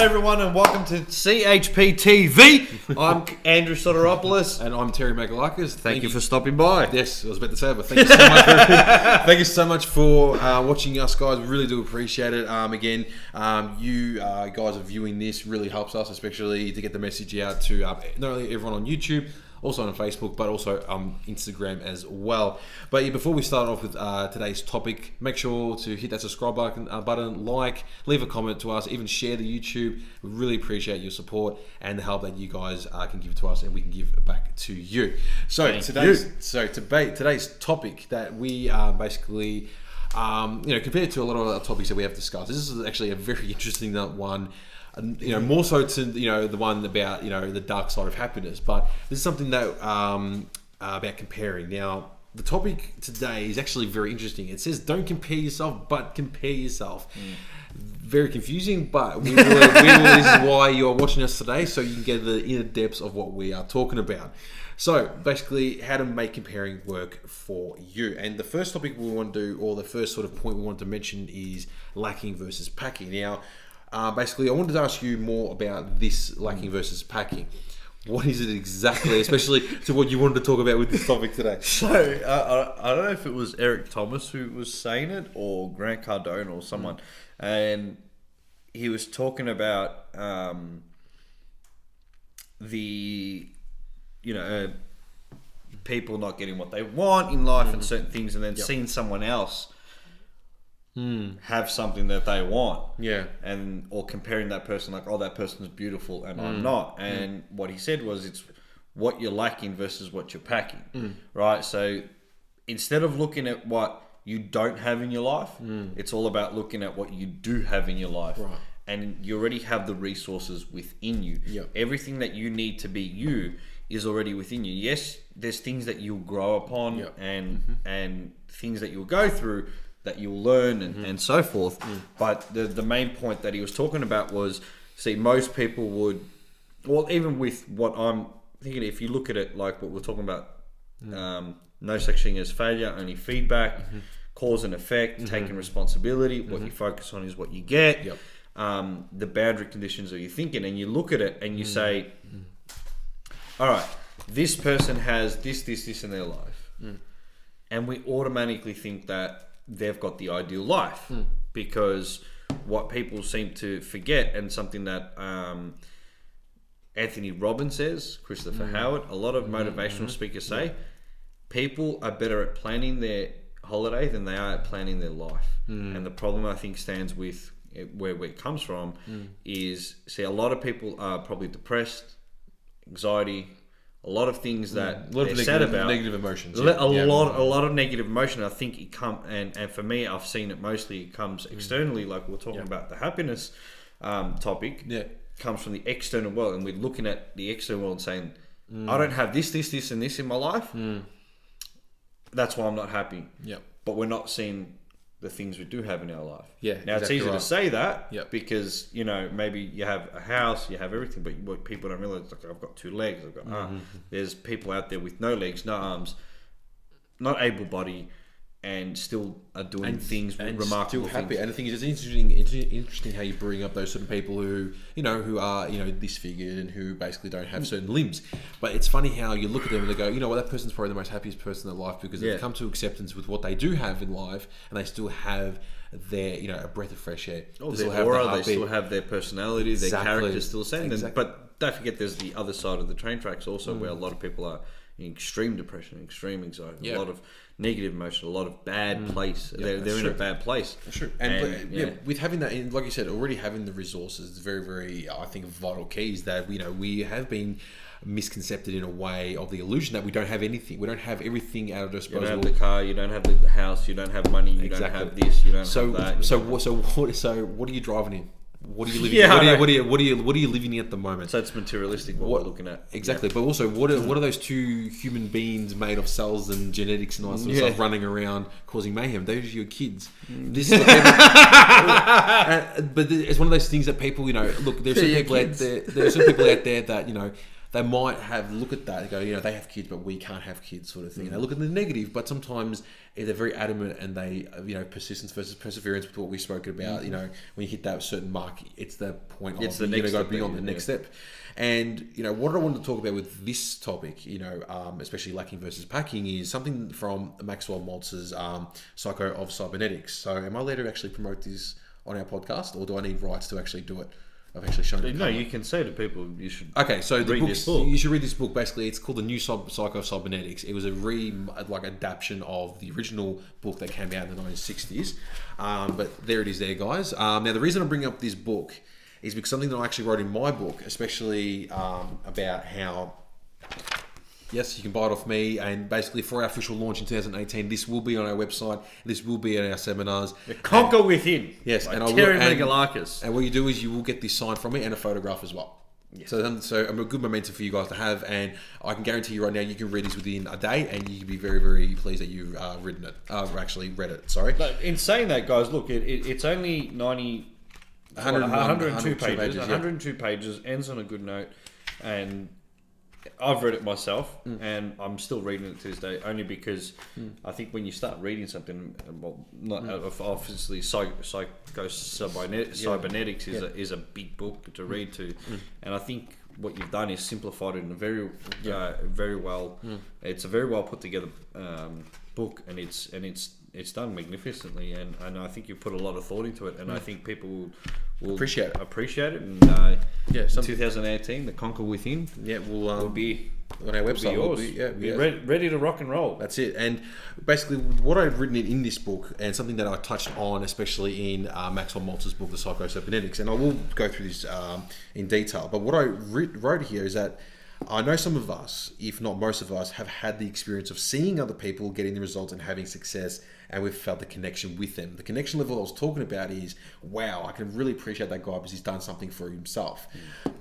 everyone, and welcome to CHP TV. I'm Andrew Soteropoulos. And I'm Terry Magalakis. Thank you for stopping by. Yes, I was about to say, but thank you so much. Thank you so much for watching us, guys. We really do appreciate it. Again, you guys are viewing this really helps us, especially to get the message out to not only everyone on YouTube, also on Facebook, but also Instagram as well. But yeah, before we start off with today's topic, make sure to hit that subscribe button, like, leave a comment to us, even share the YouTube. We really appreciate your support and the help that you guys can give to us, and we can give back to you. So today's topic that we basically, compared to a lot of other topics that we have discussed, this is actually a very interesting one. More so to the one about the dark side of happiness, but this is something that about comparing. Now, the topic today is actually very interesting. It says, "Don't compare yourself, but compare yourself." Very confusing, but this is why you are watching us today, so you can get the inner depths of what we are talking about. So, basically, how to make comparing work for you. And the first topic we want to do, or the first sort of point we want to mention, is lacking versus packing. Now, basically, I wanted to ask you more about this lacking versus packing. What is it exactly, especially to what you wanted to talk about with this topic today? So, I don't know if it was Eric Thomas who was saying it, or Grant Cardone or someone, and he was talking about people not getting what they want in life and certain things, and then seeing someone else have something that they want, or comparing that person, like, oh, that person's beautiful and I'm not. And what he said was, it's what you're lacking versus what you're packing, right? So instead of looking at what you don't have in your life, it's all about looking at what you do have in your life, right? And you already have the resources within you. Everything that you need to be you is already within you. Yes, there's things that you'll grow upon and things that you'll go through, that you'll learn and so forth. But the main point that he was talking about was, see, most people would, well, even with what I'm thinking, if you look at it like what we're talking about, no such thing as failure, only feedback, cause and effect, taking responsibility, what you focus on is what you get, the boundary conditions of your thinking, and you look at it and you say, all right, this person has this in their life. And we automatically think that they've got the ideal life, because what people seem to forget, and something that Anthony Robbins says, Christopher Howard, a lot of motivational speakers say, people are better at planning their holiday than they are at planning their life. And the problem, I think, stands with where it comes from is, see, a lot of people are probably depressed, anxiety, a lot of things that they're sad about. Negative emotions. A lot of negative emotion. I think it and for me, I've seen it mostly comes externally, like we're talking about the happiness topic. Comes from the external world, and we're looking at the external world and saying, I don't have this, and this in my life. That's why I'm not happy. But we're not seeing the things we do have in our life. Now, it's easy to say that because, maybe you have a house, you have everything, but what people don't realize, like, I've got 2 legs, I've got arms. There's people out there with no legs, no arms, not able-bodied, and still are doing things and remarkable still happy. things. And the thing is, it's interesting how you bring up those certain people who are disfigured and who basically don't have certain limbs. But it's funny how you look at them and they go, that person's probably the most happiest person in their life, because they've come to acceptance with what they do have in life, and they still have their a breath of fresh air. Their aura, they still have their personality, their character still the same. But don't forget, there's the other side of the train tracks also, where a lot of people are in extreme depression, extreme anxiety, a lot of negative emotion, a lot of bad place. They're in a bad place. True. And with having that, like you said, already having the resources is very, very, I think, vital keys that we have been misconcepted in a way of the illusion that we don't have anything. We don't have everything at our disposal. You don't have the car, you don't have the house, you don't have money, you don't have this, you don't have that. So what are you driving in? What are you living? What are you living in at the moment? So it's materialistic what we're looking at. Exactly, but also what are those 2 human beings made of cells and genetics and all that sort of stuff running around causing mayhem? Those are your kids. This is what but it's one of those things that people, look, there's some people out there. There are some people out there that they might have look at that and go, they have kids, but we can't have kids, sort of thing. And they look at the negative, but sometimes they're very adamant and they, persistence versus perseverance with what we've spoken about. When you hit that certain mark, it's the point of you're going to go beyond the next step. And, what I wanted to talk about with this topic, especially lacking versus packing, is something from Maxwell Maltz's Psycho of Cybernetics. So am I allowed to actually promote this on our podcast, or do I need rights to actually do it? I've actually shown it. No, you can say to people, you should so read this book. You should read this book. Basically, it's called The New Psycho of Cybernetics. It was a adaptation of the original book that came out in the 1960s. But there it is there, guys. Now, the reason I'm bringing up this book is because something that I actually wrote in my book, especially about how... Yes, you can buy it off me, and basically for our official launch in 2018, this will be on our website. This will be at our seminars. The Conquer Within. Yes, and Megalakis. And what you do is you will get this signed from me and a photograph as well. Yes. So I'm a good momentum for you guys to have, and I can guarantee you right now you can read this within a day, and you can be very, very pleased that you've actually read it. Sorry. But in saying that, guys, look, it's only 102 pages. 102 pages, ends on a good note, and I've read it myself, and I'm still reading it to this day, only because I think when you start reading something, obviously cybernetics is a big book to read to, and I think what you've done is simplified it in a very well. It's a very well put together book, and it's done magnificently, and I think you put a lot of thought into it, and I think people will appreciate it. And 2018, the Conquer Within, will be on our website. Be ready to rock and roll. That's it. And basically, what I've written in this book, and something that I touched on, especially in Maxwell Maltz's book, The Psycho of Cybernetics, and I will go through this in detail. But what I wrote here is that I know some of us, if not most of us, have had the experience of seeing other people getting the results and having success, and we've felt the connection with them. The connection level I was talking about is, wow, I can really appreciate that guy because he's done something for himself.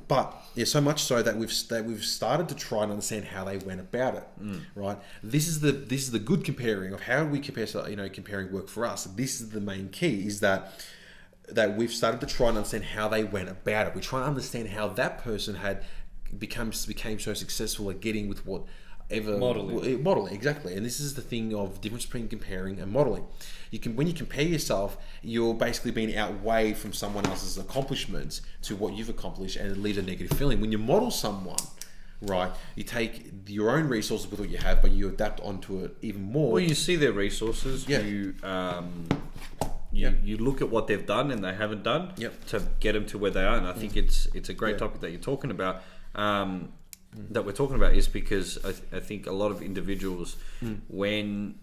But so much so that we've started to try and understand how they went about it. Right? This is the good comparing of how we compare. Comparing work for us. This is the main key. Is that we've started to try and understand how they went about it. We try and understand how that person had became so successful at getting with whatever modeling, exactly. And this is the thing of difference between comparing and modeling. When you compare yourself, you're basically being outweighed from someone else's accomplishments to what you've accomplished, and it leaves a negative feeling. When you model someone, right, you take your own resources with what you have, but you adapt onto it even more. Well, you see their resources. You look at what they've done and they haven't done to get them to where they are. And I think it's a great topic that you're talking about. That we're talking about is because I think a lot of individuals, when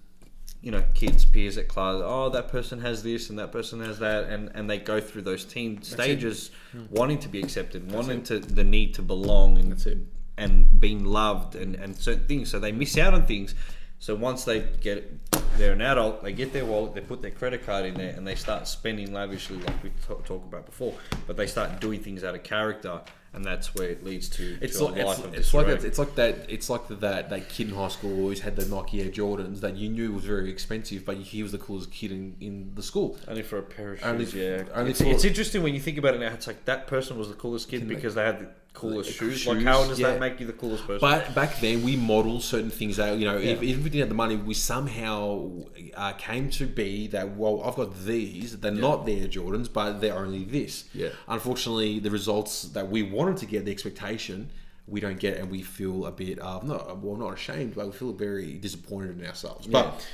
kids, peers at class, that person has this and that person has that, and they go through those teen stages, wanting to be accepted, the need to belong, and being loved, and certain things. So they miss out on things. So once they're an adult, they get their wallet, they put their credit card in there, and they start spending lavishly, like we talked about before. But they start doing things out of character, and that's where it leads to a life of disarray. It's like that kid in high school who always had the Nike Air Jordans that you knew was very expensive, but he was the coolest kid in the school. Only for a pair of shoes, It's interesting when you think about it now. It's like that person was the coolest kid because they had the coolest shoes. Like, how does that make you the coolest person? But back then, we modeled certain things out. If we didn't have the money, we somehow came to be that, well, I've got these. They're not their Jordans, but they're only this. Yeah. Unfortunately, the results that we wanted to get, the expectation, we don't get, and we feel a bit, not ashamed, but we feel very disappointed in ourselves. But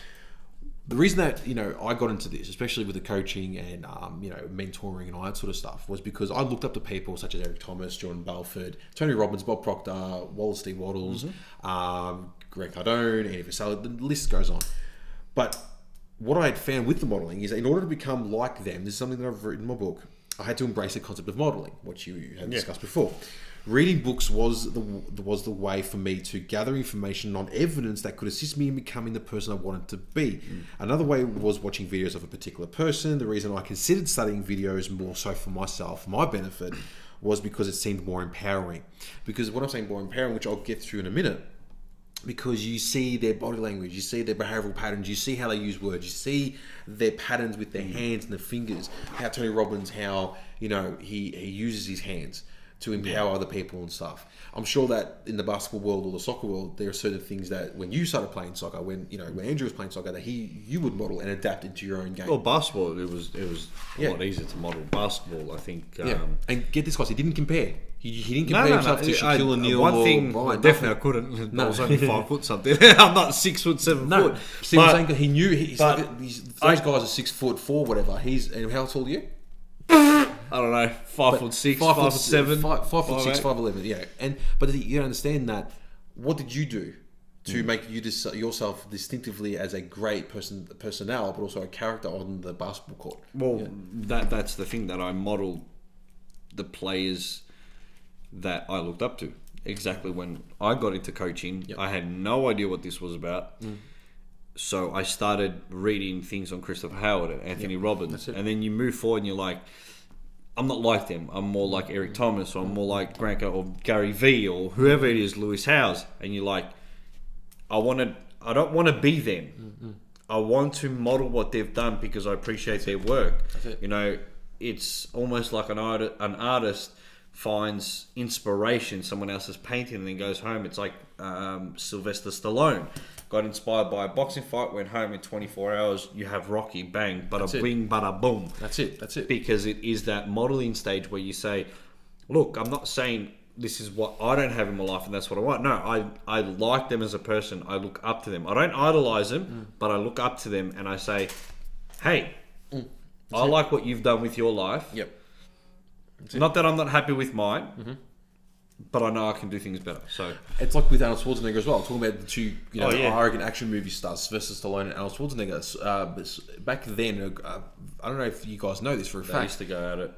the reason that I got into this, especially with the coaching and mentoring and all that sort of stuff, was because I looked up to people such as Eric Thomas, Jordan Belfort, Tony Robbins, Bob Proctor, Wallace D. Waddles, Greg Cardone, Andy Vassalli, the list goes on. But what I had found with the modeling is that in order to become like them, this is something that I've written in my book, I had to embrace the concept of modeling, which you had discussed before. Reading books was the way for me to gather information on evidence that could assist me in becoming the person I wanted to be. Another way was watching videos of a particular person. The reason I considered studying videos more so for myself, my benefit, was because it seemed more empowering. Because what I'm saying more empowering, which I'll get through in a minute, because you see their body language, you see their behavioural patterns, you see how they use words, you see their patterns with their hands and their fingers. How Tony Robbins, how he uses his hands. to empower other people and stuff. I'm sure that in the basketball world or the soccer world, there are certain things that when you started playing soccer, when Andrew was playing soccer, that you would model and adapt into your own game. Well, basketball, it was a lot easier to model basketball, I think. And get this, guys, he didn't compare. He didn't compare himself to Shaquille O'Neal one or thing, Brian. definitely I couldn't. I was only 5 foot something. I'm not 6 foot, 7 foot. See what I'm saying? He knew those guys are 6'4", whatever. And how tall are you? I don't know, 5'6", 5'7", 5'6", 5'11". Yeah, but you don't understand that. What did you do to make yourself distinctively as a great personnel, but also a character on the basketball court? Well, that's the thing, that I modeled the players that I looked up to. Exactly when I got into coaching, I had no idea what this was about. So I started reading things on Christopher Howard and Anthony Robbins. And then you move forward and you're like, I'm not like them. I'm more like Eric Thomas, or I'm more like Grant or Gary Vee, or whoever it is, Lewis Howes. And you're like, I don't want to be them. I want to model what they've done because I appreciate their work. It's almost like an artist finds inspiration, someone else's painting, and then goes home. It's like Sylvester Stallone got inspired by a boxing fight, went home in 24 hours. You have Rocky, bang, bada bing, bada boom. That's it. Because it is that modeling stage where you say, look, I'm not saying this is what I don't have in my life and that's what I want. No, I like them as a person. I look up to them. I don't idolize them, but I look up to them and I say, hey, I like what you've done with your life. Yep. Not that I'm not happy with mine, but I know I can do things better. So it's like with Arnold Schwarzenegger as well. Talking about the two, arrogant action movie stars, Sylvester Stallone and Arnold Schwarzenegger. Back then, I don't know if you guys know this for a fact. They used to go at it.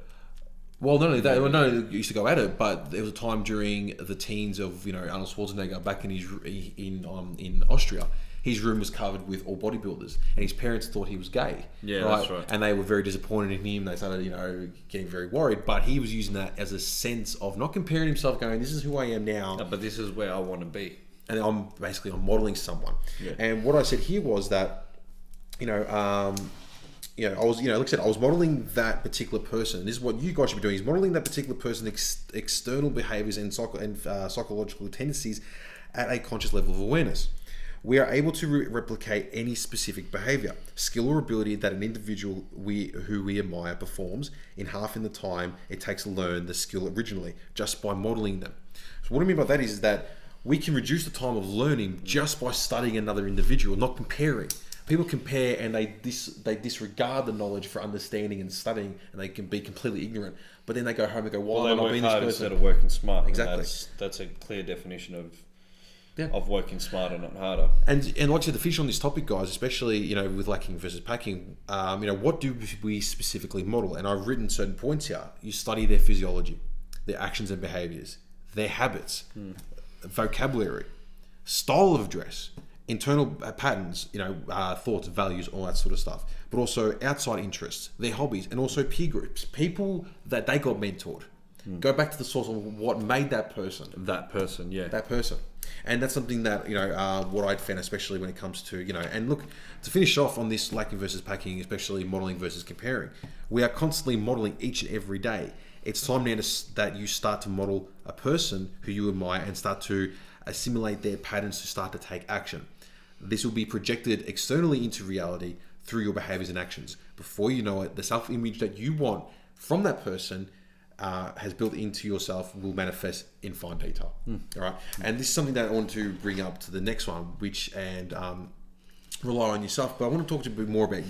Well, not only that, they used to go at it, but there was a time during the teens of Arnold Schwarzenegger back in Austria. His room was covered with all bodybuilders, and his parents thought he was gay. Yeah, right? That's right. And they were very disappointed in him. They started, getting very worried. But he was using that as a sense of not comparing himself, going, "This is who I am now." No, but this is where I want to be. And I'm modeling someone. Yeah. And what I said here was that, I was, like I said, I was modeling that particular person. This is what you guys should be doing: is modeling that particular person's external behaviors and psychological tendencies at a conscious level of awareness. We are able to replicate any specific behavior, skill, or ability that an individual who we admire performs in half in the time it takes to learn the skill originally, just by modeling them. So what I mean by that is that we can reduce the time of learning just by studying another individual, not comparing. People compare and they disregard the knowledge for understanding and studying, and they can be completely ignorant. But then they go home and go, "Why am I not being this person?" Instead of working smart. Exactly. That's a clear definition of working smarter, not harder. And like I said, to finish on this topic, guys, especially with lacking versus packing, what do we specifically model? And I've written certain points here. You study their physiology, their actions and behaviors, their habits, vocabulary, style of dress, internal patterns, thoughts, values, all that sort of stuff. But also outside interests, their hobbies, and also peer groups, people that they got mentored. Go back to the source of what made that person. That person. And that's something that, what I'd found, especially when it comes to, and look, to finish off on this lacking versus packing, especially modeling versus comparing, we are constantly modeling each and every day. It's time now that you start to model a person who you admire and start to assimilate their patterns to start to take action. This will be projected externally into reality through your behaviors and actions. Before you know it, the self-image that you want from that person has built into yourself will manifest in fine detail. All right, and this is something that I want to bring up to the next one, rely on yourself. But I want to talk to you a bit more about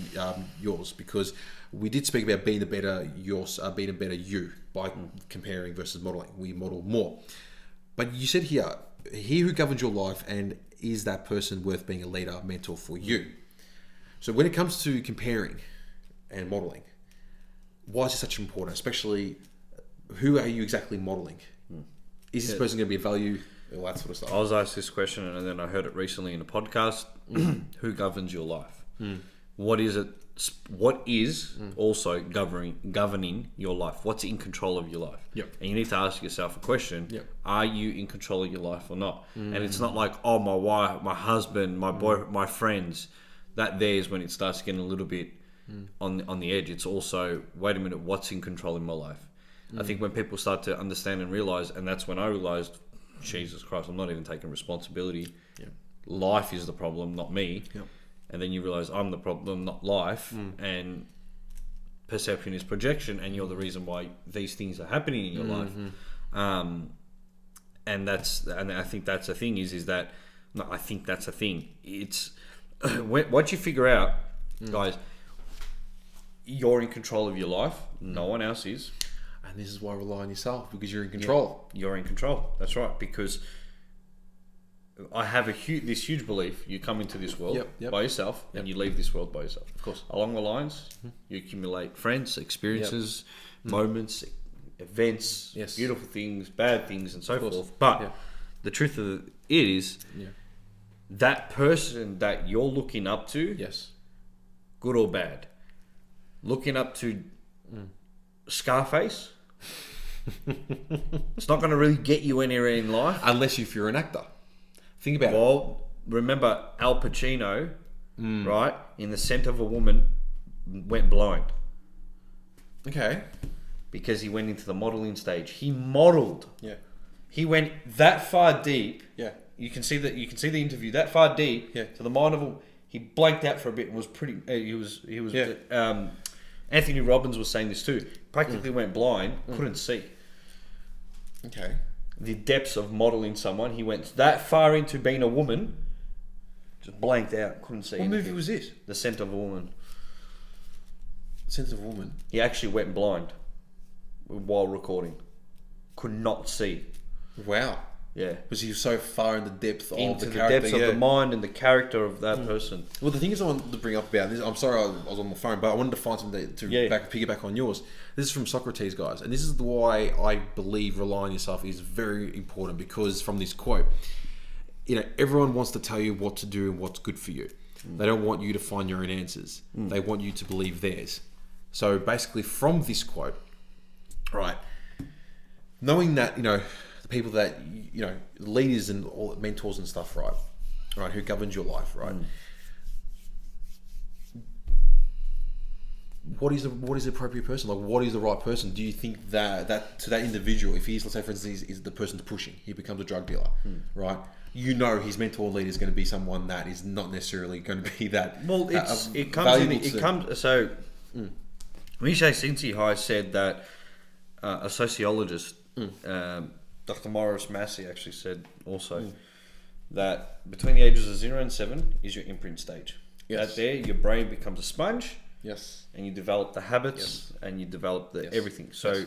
yours, because we did speak about being a better you by comparing versus modeling. We model more, but you said here, he who governs your life, and is that person worth being a leader, mentor for you? So when it comes to comparing and modeling, why is it such important, especially? Who are you exactly modeling? Is this person going to be a value? All that sort of stuff. I was asked this question, and then I heard it recently in a podcast. Who governs your life? What is it? What is also governing your life? What's in control of your life? Yep. And you need to ask yourself a question. Yep. Are you in control of your life or not? And it's not like, oh, my wife, my husband, my boy, my friends. That there is when it starts getting a little bit on the edge. It's also, wait a minute, what's in control in my life? I think when people start to understand and realize, and that's when I realized, Jesus Christ, I'm not even taking responsibility. Yeah. Life is the problem, not me. Yep. And then you realize I'm the problem, not life. And perception is projection, and you're the reason why these things are happening in your life. And I think that's the thing is that, no, I think that's a thing. It's once you figure out, guys, you're in control of your life. No one else is. And this is why rely on yourself, because you're in control. Yeah, you're in control. That's right. Because I have this huge belief: you come into this world by yourself, and you leave this world by yourself. Of course. Along the lines, you accumulate friends, experiences, moments, events, beautiful things, bad things, and so forth. But the truth of it is, that person that you're looking up to, good or bad, looking up to Scarface, it's not going to really get you anywhere in life. Unless if you're an actor. Think about it. Well, remember Al Pacino, right? In The Scent of a Woman, went blind. Okay. Because he went into the modeling stage. He modeled. Yeah. He went that far deep. Yeah. You can see that. You can see the interview that far deep. Yeah. To the mind of a. He blanked out for a bit and was pretty. He was. Anthony Robbins was saying this too. Practically went blind. Couldn't see. Okay. The depths of modeling someone. He went that far into being a woman. Just blanked out. Couldn't see. What anything. movie was this? The Scent of a Woman. Sense of a Woman. He actually went blind while recording. Could not see. Wow. Yeah. Because he was so far in the depth of Into the the character. depths of the mind and the character of that person. Well, the thing is I wanted to bring up about this, I'm sorry I was on my phone, but I wanted to find something to piggyback on yours. This is from Socrates, guys. And this is why I believe rely on yourself is very important, because from this quote, everyone wants to tell you what to do and what's good for you. They don't want you to find your own answers. They want you to believe theirs. So basically from this quote, right, knowing that, the people that, leaders and all mentors and stuff, right, who governs your life, right? What is the appropriate person? Like, what is the right person? Do you think that to that individual, if he's, let's say for instance, is the person's pushing, he becomes a drug dealer, right? His mentor leader is going to be someone that is not necessarily going to be that. Well, so Michel Sinsi said that a sociologist, Dr. Morris Massey, actually said also that between the ages of 0 and 7 is your imprint stage. Yes. That there, your brain becomes a sponge. Yes. And you develop the habits and you develop everything. So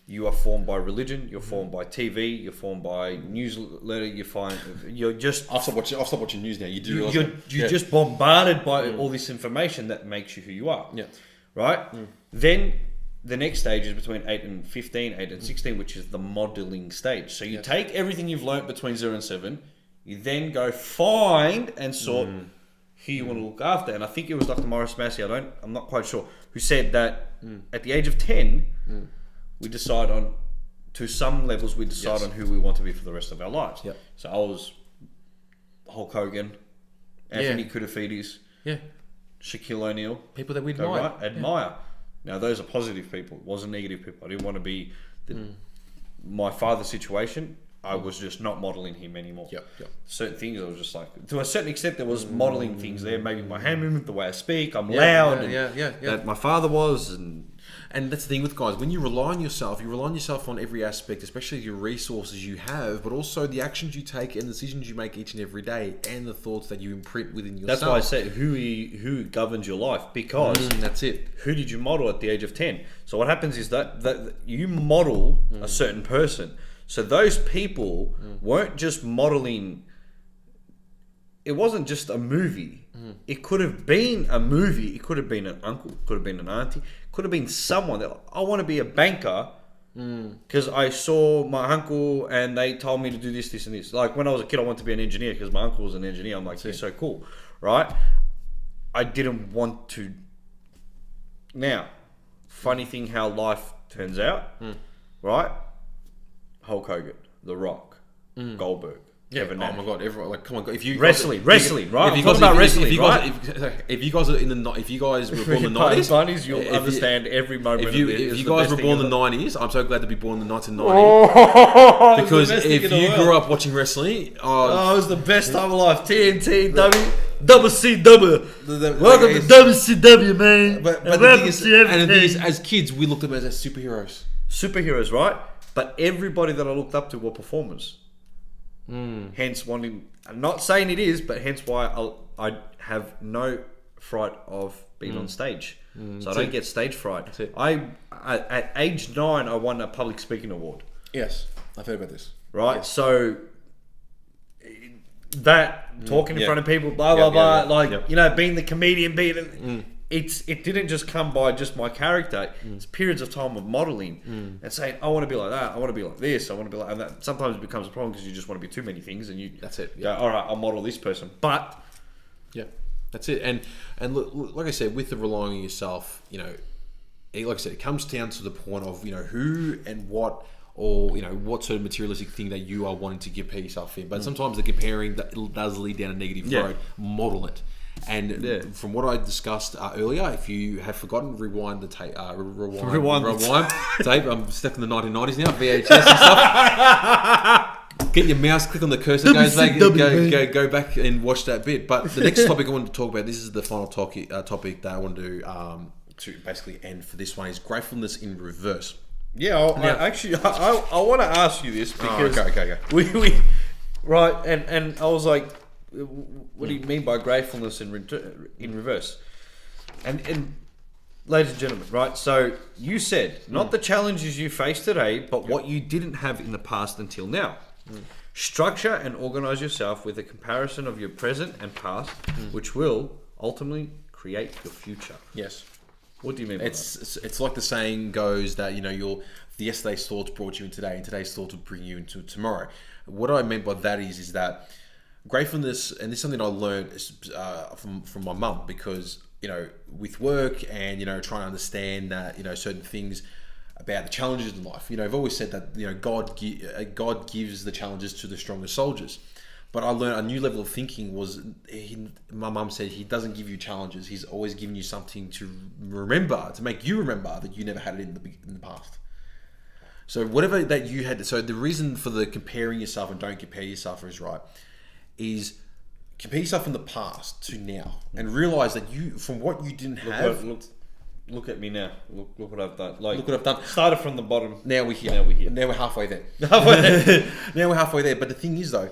you are formed by religion, you're formed by TV, you're formed by newsletter, you're just... I'll stop watching news now. You're just bombarded by all this information that makes you who you are. Yeah. Right? Then the next stage is between 8 and 15, 8 and 16, which is the modeling stage. So you take everything you've learnt between 0 and 7, you then go find and sort who you want to look after. And I think it was Dr. Morris Massey, I'm not quite sure, who said that at the age of 10, we decide on, to some levels, we decide on who we want to be for the rest of our lives. Yep. So I was Hulk Hogan, Anthony Koutafidis, Shaquille O'Neal. People that we admire. Admire. Now, those are positive people. It wasn't negative people. I didn't want to be my father's situation. I was just not modeling him anymore. Yep. Certain things, I was just like, to a certain extent, there was modeling things there. Maybe my hand movement, the way I speak, I'm loud. That my father was. And that's the thing with guys, when you rely on yourself, on every aspect, especially your resources you have, but also the actions you take and the decisions you make each and every day, and the thoughts that you imprint within yourself. That's why I say who governs your life, because that's it. Who did you model at the age of 10? So what happens is that you model a certain person. So those people weren't just modeling. It wasn't just a movie. It could have been a movie. It could have been an uncle. It could have been an auntie. It could have been someone that I want to be a banker because I saw my uncle and they told me to do this, this, and this. Like when I was a kid, I wanted to be an engineer because my uncle was an engineer. I'm like, he's so cool, right? I didn't want to. Now, funny thing how life turns out, right? Hulk Hogan, The Rock, Goldberg, Kevin Nash. Oh my god! Everyone, like, come on, if you wrestling, right? If you I'm guys, talking about wrestling, if you right? guys, if you guys are if you guys were born in the 90s, you'll understand every moment. If you guys were born in the 90s, I'm so glad to be born in the 1990s. Oh, because if you grew up watching wrestling, it was the best time of life. TNT, WCW. Welcome to WCW, man. But the thing is, as kids, we looked at them as superheroes. Superheroes, right? But everybody that I looked up to were performers. Hence wanting, I'm not saying it is, but hence why I have no fright of being on stage. So I don't get stage fright. At age 9, I won a public speaking award. Yes, I've heard about this. Right? Yes. So that talking in front of people, blah blah blah, you know, being the comedian, it didn't just come by just my character. It's periods of time of modeling and saying, I want to be like that, I want to be like this, I want to be like, and that sometimes it becomes a problem because you just want to be too many things, and you go, all right, I'll model this person, but that's it. And look, like I said, with the relying on yourself, you know, like I said, it comes down to the point of, you know, who and what, or, you know, what sort of materialistic thing that you are wanting to compare yourself in. But sometimes the comparing does lead down a negative road. Model it. And from what I discussed earlier, if you have forgotten, rewind the tape. Rewind tape. I'm stuck in the 1990s now. VHS and stuff. Get your mouse, click on the cursor, go back and watch that bit. But the next topic I wanted to talk about, this is the final topic that I want to basically end for this one, is gratefulness in reverse. Yeah, I want to ask you this because okay. we right, and I was like, what do you mean by gratefulness in reverse? And ladies and gentlemen, right? So you said not the challenges you face today, but what you didn't have in the past until now. Structure and organize yourself with a comparison of your present and past, which will ultimately create your future. Yes. What do you mean by that? It's like the saying goes that, you know, the yesterday's thoughts brought you in today, and today's thoughts will bring you into tomorrow. What I meant by that is that gratefulness, and this is something I learned from my mum, because, you know, with work and, you know, trying to understand that, you know, certain things about the challenges in life. You know, I've always said that, you know, God gives the challenges to the strongest soldiers. But I learned a new level of thinking was, my mum said, he doesn't give you challenges. He's always giving you something to remember, to make you remember that you never had it in the past. So whatever that you had, so the reason for the comparing yourself and don't compare yourself is right, is compare yourself from the past to now and realize that you, from what you didn't have. Look at me now. Look what I've done. Look what I've done. Started from the bottom. Now we're here. Now we're halfway there. Now we're halfway there. But the thing is, though,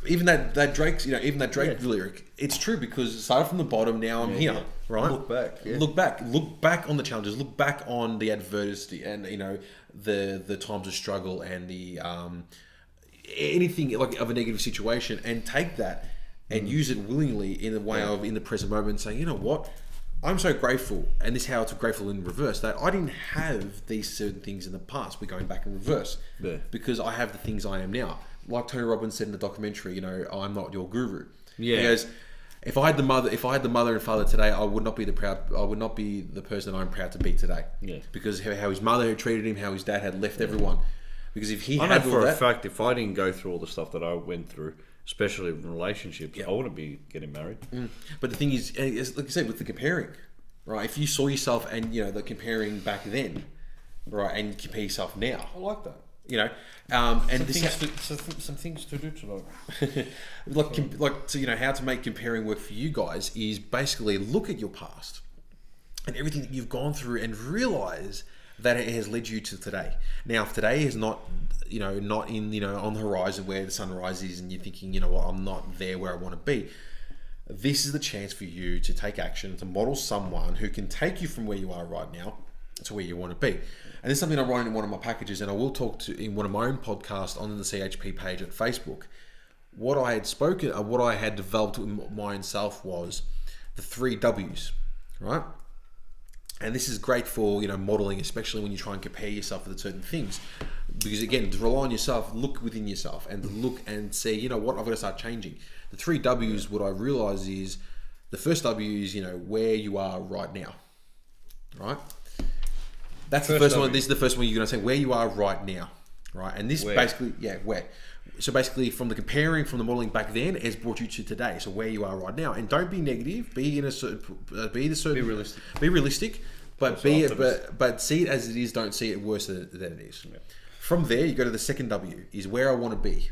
even that Drake's, you know, even that Drake lyric, it's true, because it started from the bottom. Now I'm here. Right. Look back. Yeah. Look back on the challenges. Look back on the adversity and, you know, the times of struggle and the anything like of a negative situation, and take that and use it willingly in the way of in the present moment, saying, you know what, I'm so grateful, and this is how it's grateful in reverse, that I didn't have these certain things in the past. We're going back in reverse because I have the things I am now. Like Tony Robbins said in the documentary, you know, I'm not your guru. Yeah. He goes, if I had the mother and father today, I would not be the person I'm proud to be today. Yeah. Because how his mother had treated him, how his dad had left everyone. Because if he had all that, a fact, if I didn't go through all the stuff that I went through, especially in relationships, I wouldn't be getting married. But the thing is, like I said, with the comparing, right? If you saw yourself and, you know, the comparing back then, right, and compare yourself now, I like that. You know, and some things to do tonight. So, you know, how to make comparing work for you guys is basically look at your past and everything that you've gone through and realize that it has led you to today. Now, if today is not in, you know, on the horizon where the sunrise is, and you're thinking, you know what, I'm not there where I want to be, this is the chance for you to take action, to model someone who can take you from where you are right now to where you want to be. And this is something I wrote in one of my packages, and I will talk to in one of my own podcasts on the CHP page at Facebook. What I had developed in my own self was the 3 W's, right? And this is great for, you know, modeling, especially when you try and compare yourself with certain things. Because again, to rely on yourself, look within yourself and look and say, you know what, I've got to start changing. The 3 W's, what I realize is, the first W is, you know, where you are right now, right? That's the first one. This is the first one you're going to say, where you are right now, right? And this Where? basically, where? So basically, from the comparing from the modeling back then, has brought you to today. So where you are right now, and don't be negative. Be in a certain, be realistic. Be realistic, but Also but see it as it is. Don't see it worse than it is. Yeah. From there, you go to the second W. Is where I want to be.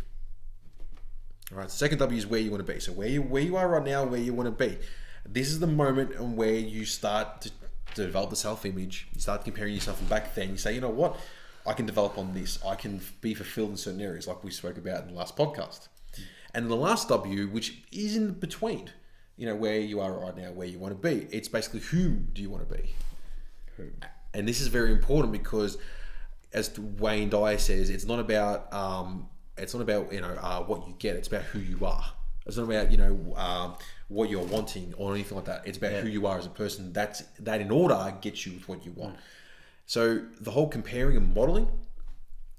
All right. Second W is where you want to be. So where you are right now, where you want to be. This is the moment on where you start to develop the self-image. You start comparing yourself from back then. You say, you know what? I can develop on this. I can be fulfilled in certain areas, like we spoke about in the last podcast. And the last W, which is in between, you know, where you are right now, where you want to be. It's basically whom do you want to be? And this is very important because, as Wayne Dyer says, it's not about what you get. It's about who you are. It's not about what you're wanting or anything like that. It's about who you are as a person. That in order gets you with what you want. So the whole comparing and modeling,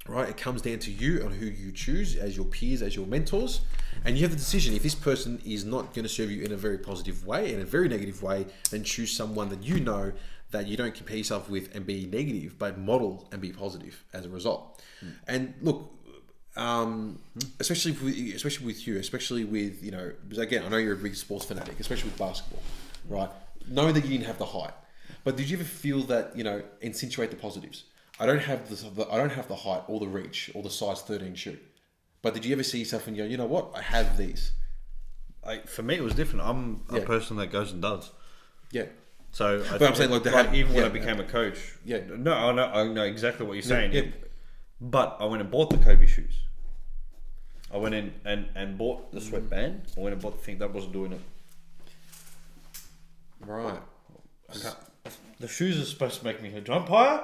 right? It comes down to you on who you choose as your peers, as your mentors, and you have the decision. If this person is not going to serve you in a very positive way, in a very negative way, then choose someone that you know that you don't compare yourself with and be negative, but model and be positive as a result. And look, especially with you, especially with, you know, because again, I know you're a big sports fanatic, especially with basketball, right? Knowing that you didn't have the height, but did you ever feel that, you know, accentuate the positives? I don't have the height or the reach or the size 13 shoe, but did you ever see yourself and go, you know what, I have these? For me, it was different. I'm a person that goes and does. Yeah. So, I'm saying even when I became a coach, no, I know exactly what you're saying. Yeah. But I went and bought the Kobe shoes. I went in and bought the sweatband. I went and bought the thing that wasn't doing it. Right. The shoes are supposed to make me jump higher.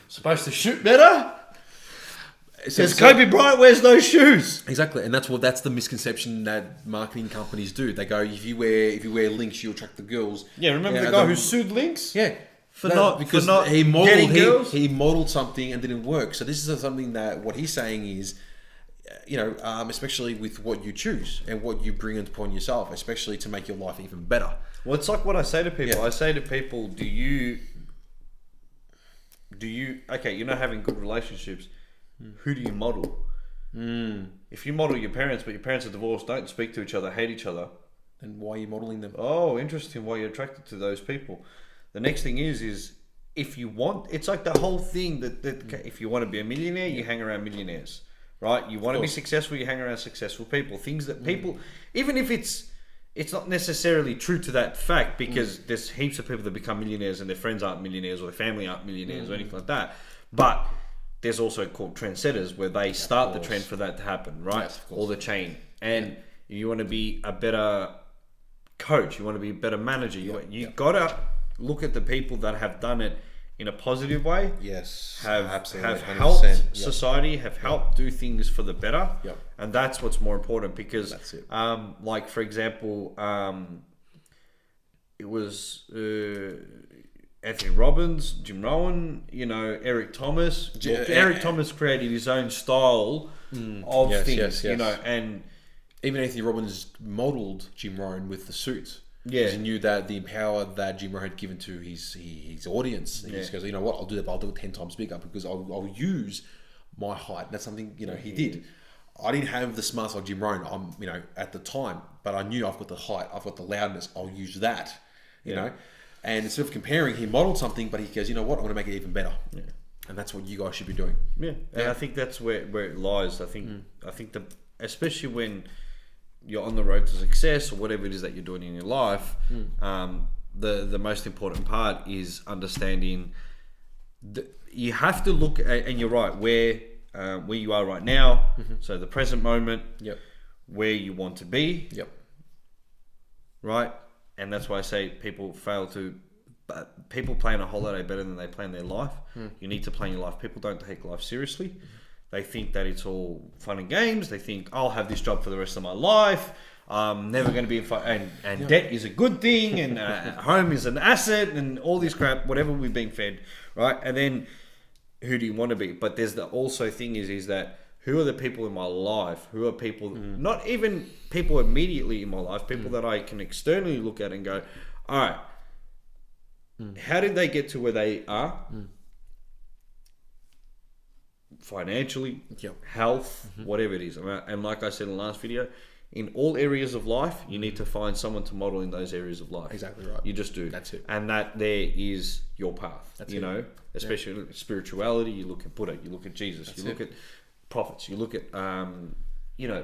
Supposed to shoot better. Because Kobe Bryant wears those shoes. Exactly, and that's the misconception that marketing companies do. They go, if you wear Lynx, you'll attract the girls. Yeah, remember the guy who sued Lynx? Yeah. For not he getting girls? He modeled something and didn't work. So this is something that what he's saying is, you know, especially with what you choose and what you bring upon yourself, especially to make your life even better. Well, it's like what I say to people. I say to people, do you okay, you're not having good relationships. Who do you model? If you model your parents, but your parents are divorced, don't speak to each other, hate each other, then why are you modeling them? Oh, interesting. Why you're attracted to those people. The next thing is if you want, it's like the whole thing that if you want to be a millionaire, you hang around millionaires, right? You want to be successful, you hang around successful people. Things that people, even if it's not necessarily true to that fact, because there's heaps of people that become millionaires and their friends aren't millionaires or their family aren't millionaires or anything like that. But there's also called trendsetters where they start the trend for that to happen, right? Yes, or the chain. And you want to be a better coach. You want to be a better manager. You got to look at the people that have done it in a positive way. Yes, have absolutely, helped society, have helped do things for the better. Yep. And that's what's more important, because that's it. Like for example, it was Anthony Robbins, Jim Rohn, you know, Eric Thomas. Eric Thomas created his own style of things, you know, and even Anthony Robbins modeled Jim Rohn with the suits. Yeah, because he knew that the power that Jim Rohn had given to his audience. He just goes, you know what, I'll do that, but I'll do it 10 times bigger because I'll use my height. That's something, you know, he did. I didn't have the smarts like Jim Rohn, you know, at the time, but I knew I've got the height, I've got the loudness. I'll use that, you know. And instead of comparing, he modeled something, but he goes, you know what, I want to make it even better. Yeah. And that's what you guys should be doing. Yeah, and I think that's where it lies. I think especially when you're on the road to success or whatever it is that you're doing in your life, the most important part is understanding that you have to look at, and you're right, where you are right now, so the present moment, where you want to be, right? And that's why I say people plan a holiday better than they plan their life. You need to plan your life. People don't take life seriously. They think that it's all fun and games. They think, I'll have this job for the rest of my life. I'm never going to be in and debt is a good thing, and home is an asset, and all this crap, whatever we've been fed, right? And then who do you want to be? But there's the also thing is that who are the people in my life? Who are people, not even people immediately in my life, people that I can externally look at and go, all right, how did they get to where they are? financially, health, whatever it is. And like I said in the last video, in all areas of life, you need to find someone to model in those areas of life. Exactly right. You just do. That's it. And that there is your path. That's you it. know, especially spirituality. You look at Buddha, you look at Jesus, you look at prophets, you look at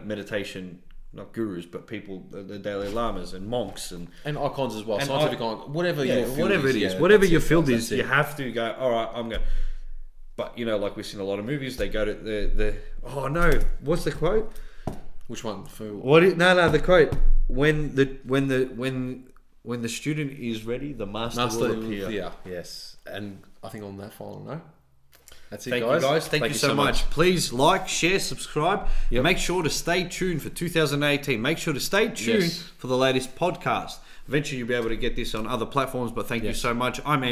meditation. Not gurus, but people, the Dalai Lamas and monks and icons as well, scientific icons, whatever your field whatever is. it is, whatever your field is, you have to go. All right, I'm going. But like we've seen a lot of movies, they go to the. Oh no, what's the quote? Which one? For the quote. When the student is ready, the master will appear. Yes, and I think on that final note. That's it, Thank you guys. Thank you so much. Please like, share, subscribe. Make sure to stay tuned for 2018. Make sure to stay tuned for the latest podcast. Eventually, you'll be able to get this on other platforms. But thank you so much. I'm Andy.